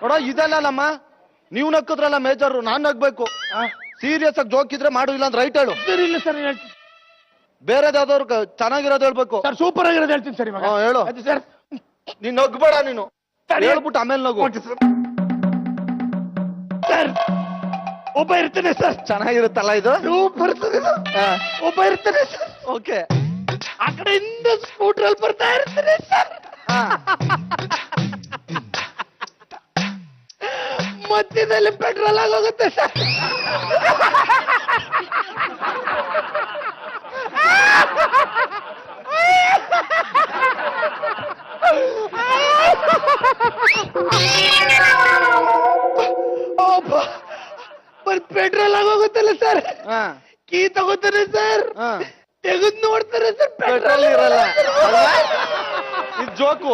ನೋಡ ಇದಲ್ಲಮ್ಮ, ನೀವು ನಕ್ಕದ್ರಲ್ಲ ಮೇಜರ್, ನಾನ್ ನಗ್ಬೇಕು. ಸೀರಿಯಸ್ ಆಗಿ ಜೋಕ್ ಇದ್ರೆ ಮಾಡು, ಇಲ್ಲ ಅಂದ್ರೆ ರೈಟ್ ಹೇಳು. ಸರಿ ಇಲ್ಲ ಸರ್ ಹೇಳ್ತೀನಿ. ಬೇರೆದ್ ಯಾವ್ದಾದ್ರು ಚೆನ್ನಾಗಿರೋದು ಹೇಳ್ಬೇಕು. ಸರ್ ಸೂಪರ್ ಆಗಿರೋದು ಹೇಳ್ತೀನಿ ಸರ್ ಇವಾಗ. ಹೇಳು. ಅದು ಸರ್ ನೀನ್ ನಗ್ಬೇಡ, ನೀನು ಹೇಳ್ಬಿಟ್ಟು ಆಮೇಲೆ ನಗು. ಸರ್ ಒಬ್ಬ ಇರ್ತಾನೆ ಸರ್, ಚೆನ್ನಾಗಿರುತ್ತಲ್ಲ ಇದು. ಸೂಪರ್ ಸರ್ ಇದು. ಒಬ್ಬ ಇರ್ತಾನೆ ಸರ್, ಓಕೆ. ಆ ಕಡೆಯಿಂದ ಸ್ಕೂಟರ್ ಅಲ್ಲಿ ಬರ್ತಾ ಇರ್ತಾನೆ ಸರ್. ಮಧ್ಯದಲ್ಲಿ ಪೆಟ್ರೋಲ್ ಆಗೋಗುತ್ತೆ ಸರ್. ಪೆಟ್ರೋಲ್ ಆಗೋಗುತ್ತಲ್ಲ ಸರ್, ಕೀ ತಗೋತಾರೆ ಸರ್, ತೆಗೆದು ನೋಡ್ತಾರೆ ಸರ್, ಪೆಟ್ರೋಲ್ ಇರಲ್ಲ. ಇದು ಜೋಕು.